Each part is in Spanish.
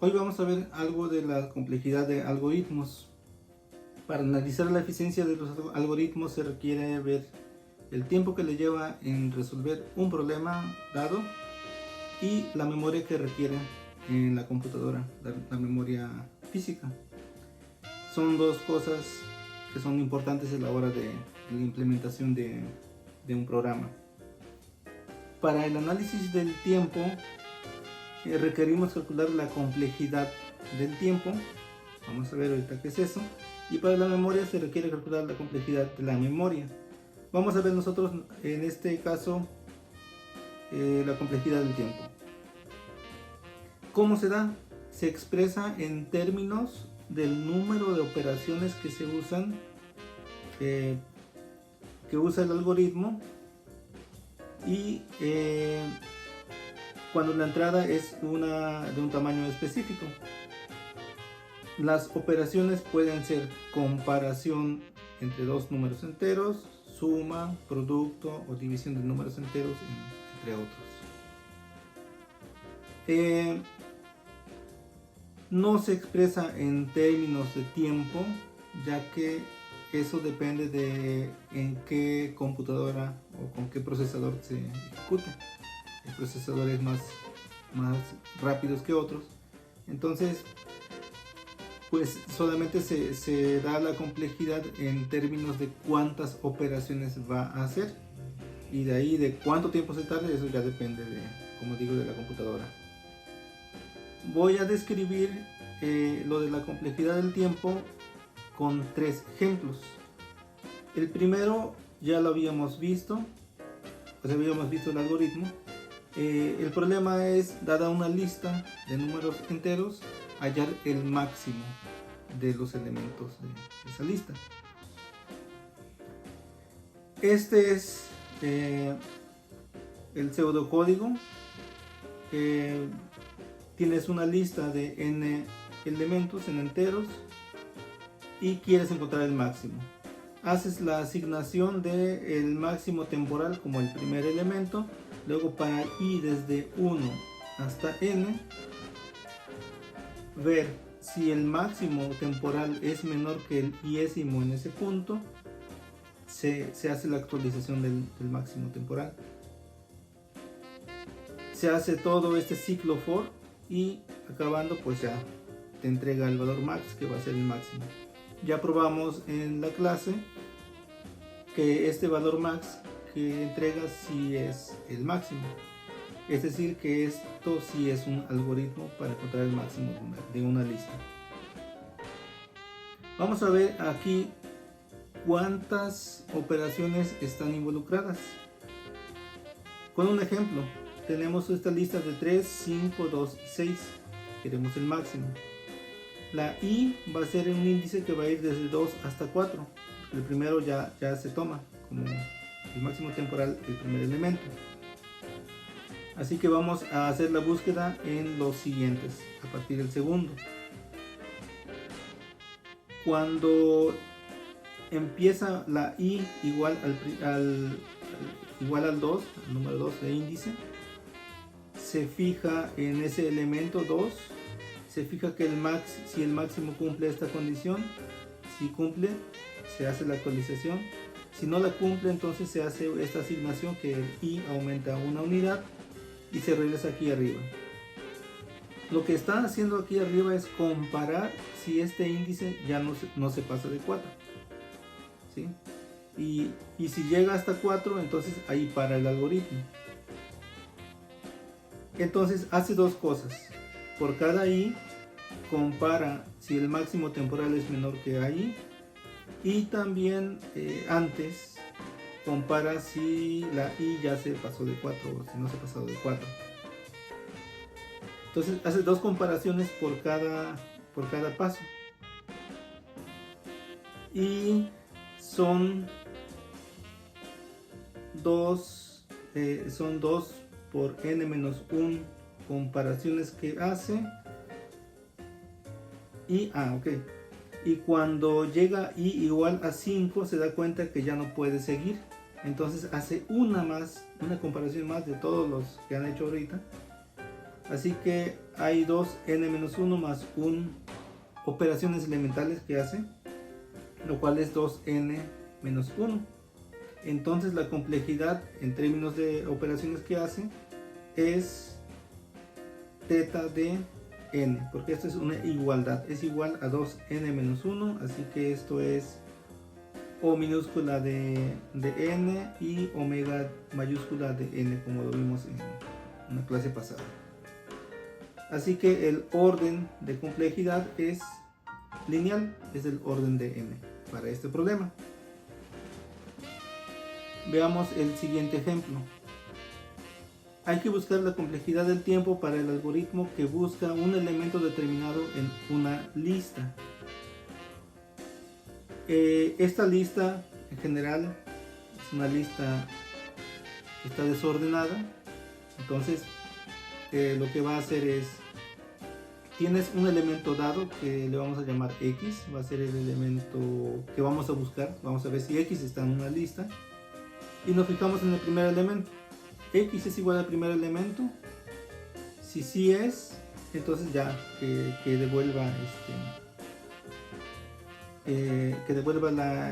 Hoy vamos a ver algo de la complejidad de algoritmos. Para analizar la eficiencia de los algoritmos se requiere ver el tiempo que le lleva en resolver un problema dado y la memoria que requiere en la computadora, la memoria física. Son dos cosas que son importantes a la hora de la implementación de un programa. Para el análisis del tiempo requerimos calcular la complejidad del tiempo. Vamos a ver ahorita qué es eso. Y para la memoria se requiere calcular la complejidad de la memoria. Vamos a ver nosotros en este caso la complejidad del tiempo. ¿Cómo se da? Se expresa en términos del número de operaciones que se usan, que usa el algoritmo, y cuando la entrada es de un tamaño específico. Las operaciones pueden ser comparación entre dos números enteros, suma, producto o división de números enteros, entre otros. No se expresa en términos de tiempo, ya que eso depende de en qué computadora o con qué procesador se ejecuta. Hay procesadores más rápidos que otros. Entonces, pues solamente se da la complejidad en términos de cuántas operaciones va a hacer. Y de ahí de cuánto tiempo se tarde, eso ya depende de, como digo, de la computadora. Voy a describir lo de la complejidad del tiempo con tres ejemplos. El primero ya lo habíamos visto, pues habíamos visto el algoritmo. El problema es, dada una lista de números enteros, hallar el máximo de los elementos de esa lista. Este es el pseudocódigo. Tienes una lista de n elementos en enteros y quieres encontrar el máximo. Haces la asignación del máximo temporal como el primer elemento. Luego, para i desde 1 hasta n, ver si el máximo temporal es menor que el iésimo en ese punto, se hace la actualización del máximo temporal. Se hace todo este ciclo for y acabando pues ya te entrega el valor max, que va a ser el máximo. Ya probamos en la clase que este valor max que entrega sí es el máximo, es decir que esto sí es un algoritmo para encontrar el máximo de una lista. Vamos a ver aquí cuántas operaciones están involucradas. Con un ejemplo, tenemos esta lista de 3, 5, 2 y 6. Queremos el máximo. La i va a ser un índice que va a ir desde 2 hasta 4. El primero ya se toma como el máximo temporal, el primer elemento. Así que vamos a hacer la búsqueda en los siguientes, a partir del segundo. Cuando empieza la i igual al 2, al número 2 de índice, se fija en ese elemento 2, se fija que si el máximo cumple esta condición. Si cumple, se hace la actualización. Si no la cumple, entonces se hace esta asignación, que el i aumenta una unidad y se regresa aquí arriba. Lo que está haciendo aquí arriba es comparar si este índice ya no se pasa de 4, ¿sí? Y si llega hasta 4, entonces ahí para el algoritmo. Entonces hace dos cosas. Por cada i compara si el máximo temporal es menor que i, y también antes compara si la i ya se pasó de 4 o si no se ha pasado de 4. Entonces hace dos comparaciones por cada paso. Y son dos por n-1 comparaciones que hace. Y cuando llega i igual a 5, se da cuenta que ya no puede seguir. Entonces hace una comparación más de todos los que han hecho ahorita. Así que hay dos n-1 más 1 operaciones elementales que hace, lo cual es 2n-1. Entonces la complejidad en términos de operaciones que hace es teta de n, porque esto es una igualdad, es igual a 2n-1, así que esto es o minúscula de n y omega mayúscula de n, como lo vimos en una clase pasada. Así que el orden de complejidad es lineal, es el orden de n para este problema. Veamos el siguiente ejemplo. Hay que buscar la complejidad del tiempo para el algoritmo que busca un elemento determinado en una lista. Esta lista en general es una lista que está desordenada. Entonces lo que va a hacer es, tienes un elemento dado que le vamos a llamar x, va a ser el elemento que vamos a buscar. Vamos a ver si x está en una lista y nos fijamos en el primer elemento. X es igual al primer elemento. Si sí es, entonces ya que devuelva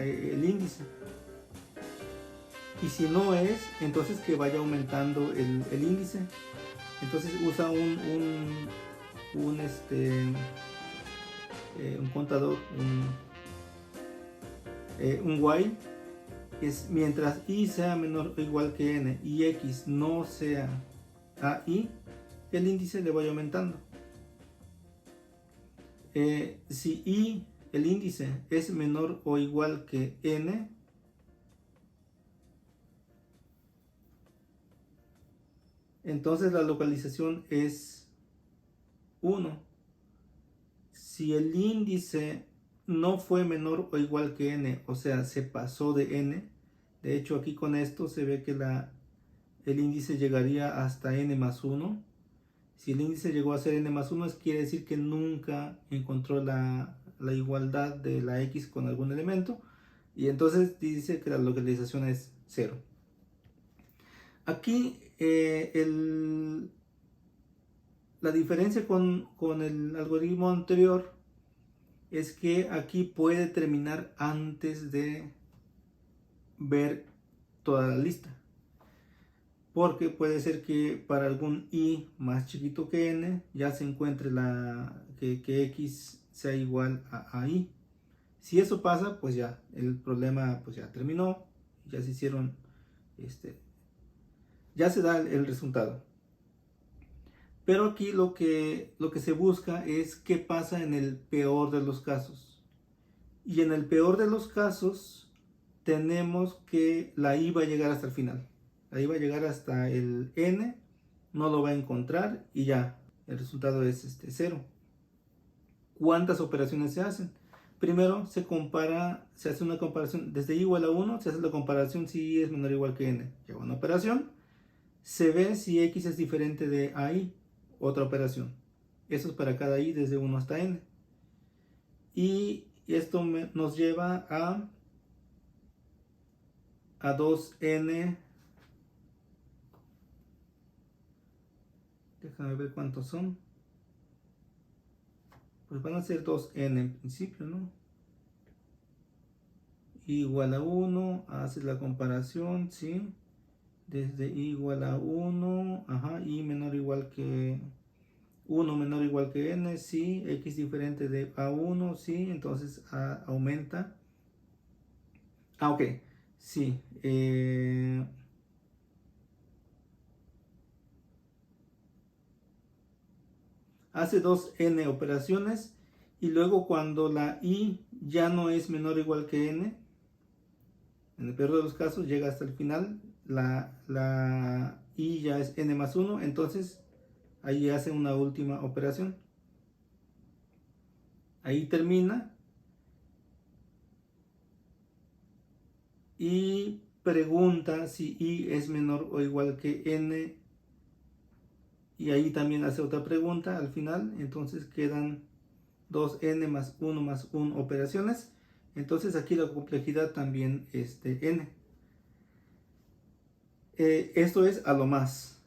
el índice. Y si no es, entonces que vaya aumentando el índice. Entonces usa un contador, un while. Es mientras i sea menor o igual que n y x no sea a i, el índice le vaya aumentando. Si i, el índice, es menor o igual que n, entonces la localización es 1. Si el índice no fue menor o igual que n, o sea, se pasó de n, de hecho aquí con esto se ve que el índice llegaría hasta n más 1. Si el índice llegó a ser n más 1, quiere decir que nunca encontró la igualdad de la x con algún elemento, y entonces dice que la localización es 0. Aquí la diferencia con el algoritmo anterior es que aquí puede terminar antes de ver toda la lista, porque puede ser que para algún i más chiquito que n ya se encuentre que x sea igual a i. Si eso pasa, pues ya el problema pues ya terminó, ya se hicieron ya se da el resultado. Pero aquí lo que se busca es qué pasa en el peor de los casos. Y en el peor de los casos tenemos que la i va a llegar hasta el final. La i va a llegar hasta el n, no lo va a encontrar y ya, el resultado es 0. ¿Cuántas operaciones se hacen? Primero se hace una comparación desde i igual a 1, se hace la comparación si i es menor o igual que n. Lleva una operación, se ve si x es diferente de ai, otra operación. Eso es para cada i desde 1 hasta n. Y esto nos lleva a 2n. Déjame ver cuántos son. Pues van a ser 2n en principio, ¿no? I igual a 1, haces la comparación, ¿sí? Desde i igual a 1, ajá, i menor o igual que 1 menor o igual que n, sí, x diferente de a1, sí, entonces aumenta. Ok, sí, hace 2n operaciones y luego cuando la i ya no es menor o igual que n, en el peor de los casos llega hasta el final, la i ya es n más 1, entonces ahí hace una última operación. Ahí termina y pregunta si i es menor o igual que n, y ahí también hace otra pregunta al final. Entonces quedan 2n más 1 operaciones. Entonces aquí la complejidad también es de n. Esto es a lo más.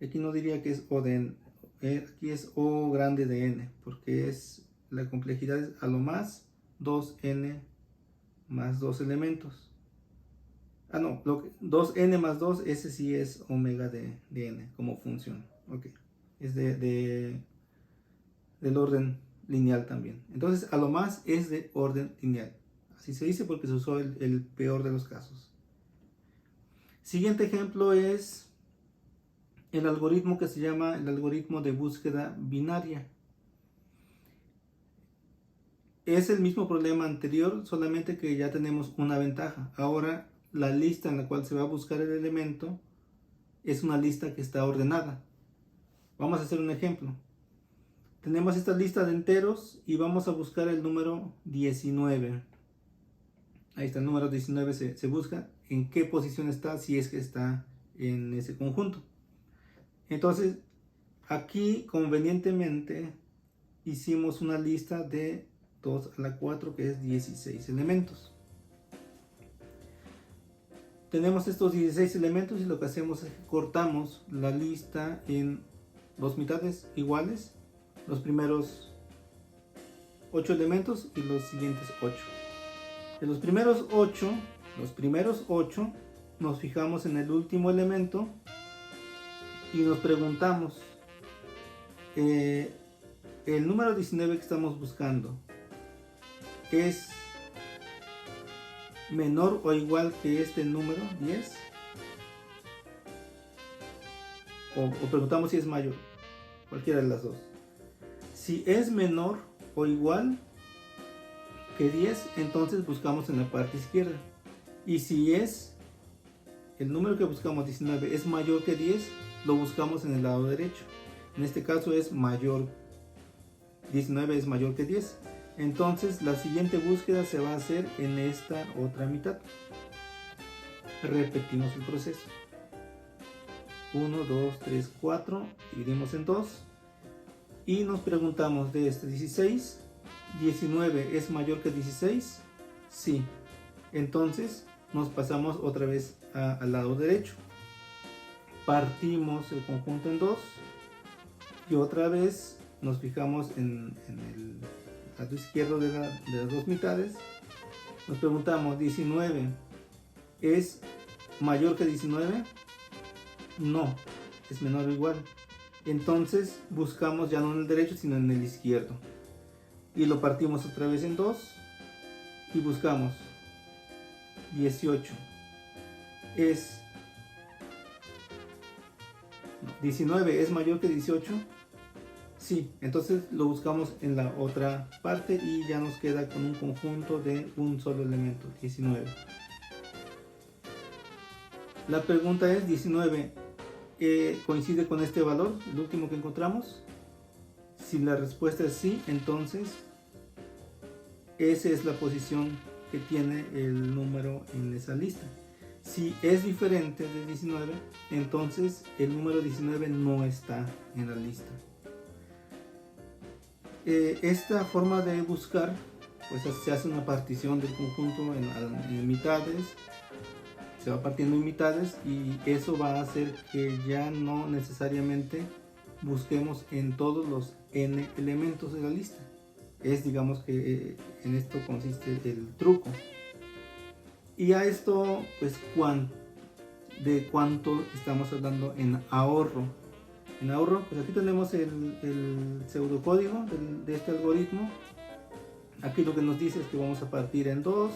Aquí no diría que es O de n, aquí es O grande de n, porque es la complejidad es a lo más 2n más 2 elementos. Ah, no, 2n más 2, ese sí es omega de n como función. Ok, es del orden lineal también. Entonces, a lo más es de orden lineal. Así se dice porque se usó el peor de los casos. Siguiente ejemplo es el algoritmo que se llama el algoritmo de búsqueda binaria. Es el mismo problema anterior, solamente que ya tenemos una ventaja. Ahora la lista en la cual se va a buscar el elemento es una lista que está ordenada. Vamos a hacer un ejemplo. Tenemos esta lista de enteros y vamos a buscar el número 19. Ahí está, el número 19 se busca en qué posición está, si es que está en ese conjunto. Entonces, aquí convenientemente hicimos una lista de 2 a la 4, que es 16 elementos. Tenemos estos 16 elementos y lo que hacemos es que cortamos la lista en dos mitades iguales, los primeros 8 elementos y los siguientes 8. De los primeros 8 nos fijamos en el último elemento y nos preguntamos, el número 19 que estamos buscando es menor o igual que este número 10, o preguntamos si es mayor, cualquiera de las dos. Si es menor o igual que 10, entonces buscamos en la parte izquierda, y si es el número que buscamos, 19, es mayor que 10, lo buscamos en el lado derecho. En este caso es mayor, 19 es mayor que 10. Entonces la siguiente búsqueda se va a hacer en esta otra mitad. Repetimos el proceso. 1, 2, 3, 4. Dividimos en 2. Y nos preguntamos de este 16. ¿19 es mayor que 16? Sí. Entonces nos pasamos otra vez al lado derecho. Partimos el conjunto en 2. Y otra vez nos fijamos en el lado izquierdo de las dos mitades. Nos preguntamos, ¿19 es mayor que 19? No, es menor o igual. Entonces buscamos ya no en el derecho, sino en el izquierdo. Y lo partimos otra vez en 2 y buscamos 18. Es 19 es mayor que 18. Sí, entonces lo buscamos en la otra parte y ya nos queda con un conjunto de un solo elemento, 19. La pregunta es, 19 coincide con este valor, el último que encontramos. Si la respuesta es sí, entonces esa es la posición que tiene el número en esa lista. Si es diferente de 19, entonces el número 19 no está en la lista. Esta forma de buscar, pues se hace una partición del conjunto en mitades, se va partiendo en mitades, y eso va a hacer que ya no necesariamente busquemos en todos los n elementos de la lista. Es, digamos, que en esto consiste el truco. Y a esto, pues, de cuánto estamos hablando en ahorro. En ahorro, pues aquí tenemos el pseudocódigo de este algoritmo. Aquí lo que nos dice es que vamos a partir en 2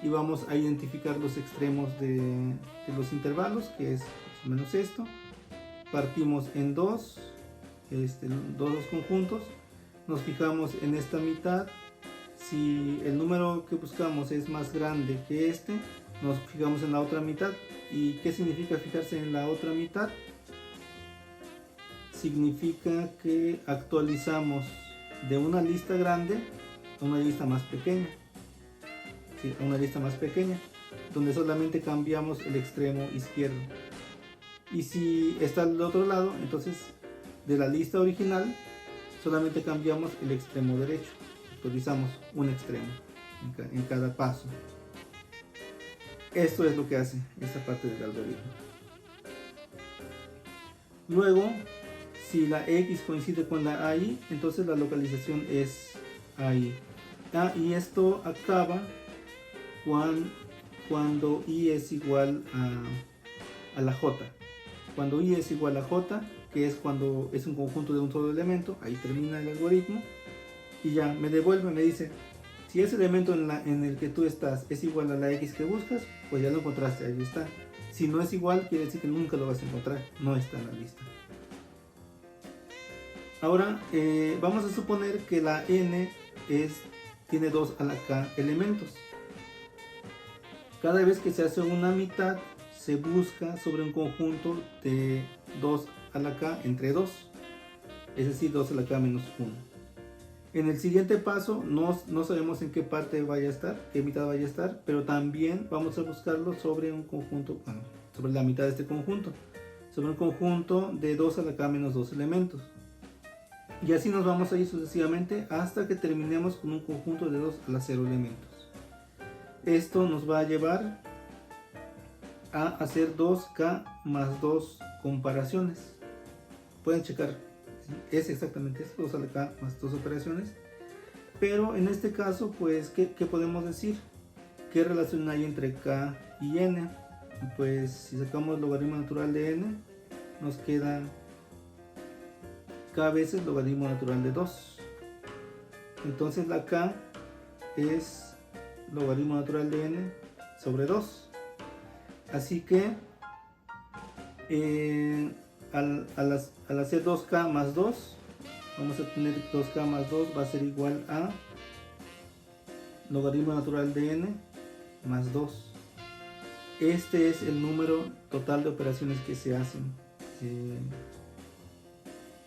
y vamos a identificar los extremos de los intervalos, que es más o menos esto. Partimos en 2, dos conjuntos, nos fijamos en esta mitad. Si el número que buscamos es más grande que este, nos fijamos en la otra mitad. ¿Y qué significa fijarse en la otra mitad? Significa que actualizamos de una lista grande a una lista más pequeña. Sí, a una lista más pequeña, donde solamente cambiamos el extremo izquierdo. Y si está al otro lado, entonces de la lista original solamente cambiamos el extremo derecho. Actualizamos un extremo en cada paso. Esto es lo que hace esta parte del algoritmo. Luego, si la X coincide con la AI, entonces la localización es ahí. Y esto acaba cuando I es igual a la J. Cuando I es igual a J, que es cuando es un conjunto de un solo elemento, ahí termina el algoritmo. Y ya me devuelve, me dice, si ese elemento en el que tú estás es igual a la X que buscas, pues ya lo encontraste, ahí está. Si no es igual, quiere decir que nunca lo vas a encontrar, no está en la lista. Ahora vamos a suponer que la n tiene 2 a la k elementos. Cada vez que se hace una mitad, se busca sobre un conjunto de 2 a la k entre 2, es decir, 2 a la k menos 1. En el siguiente paso no sabemos en qué parte vaya a estar, qué mitad vaya a estar, pero también vamos a buscarlo sobre un conjunto, sobre la mitad de este conjunto, sobre un conjunto de 2 a la k menos 2 elementos. Y así nos vamos a ir sucesivamente hasta que terminemos con un conjunto de 2 a la 0 elementos. Esto nos va a llevar a hacer 2k más 2 comparaciones. Pueden checar, es exactamente esto, 2 a la k más 2 operaciones. Pero en este caso, pues, ¿qué podemos decir? ¿Qué relación hay entre k y n? Pues si sacamos el logaritmo natural de n, nos queda k veces logaritmo natural de 2. Entonces la k es logaritmo natural de n sobre 2. Así que al hacer 2k más 2, vamos a tener 2k más 2 va a ser igual a logaritmo natural de n más 2. Este es el número total de operaciones que se hacen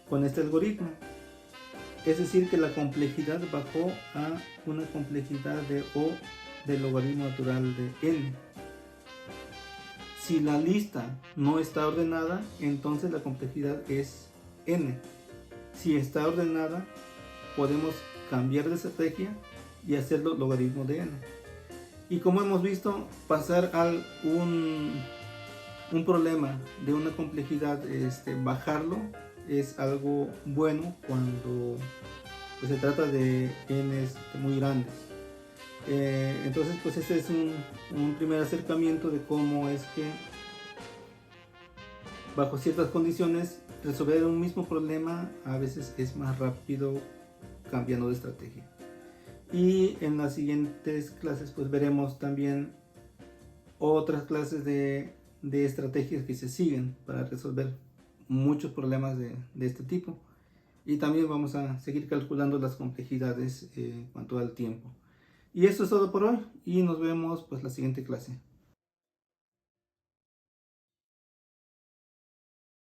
con este algoritmo. Es decir, que la complejidad bajó a una complejidad de O del logaritmo natural de n. Si la lista no está ordenada, entonces la complejidad es n. Si está ordenada, podemos cambiar de estrategia y hacerlo logaritmo de n. Y como hemos visto, pasar a un problema de una complejidad, bajarlo, es algo bueno cuando pues, se trata de n's muy grandes. Entonces pues este es un primer acercamiento de cómo es que bajo ciertas condiciones resolver un mismo problema a veces es más rápido cambiando de estrategia. Y en las siguientes clases pues veremos también otras clases de estrategias que se siguen para resolver muchos problemas de este tipo. Y también vamos a seguir calculando las complejidades en cuanto al tiempo. Y esto es todo por hoy y nos vemos pues la siguiente clase.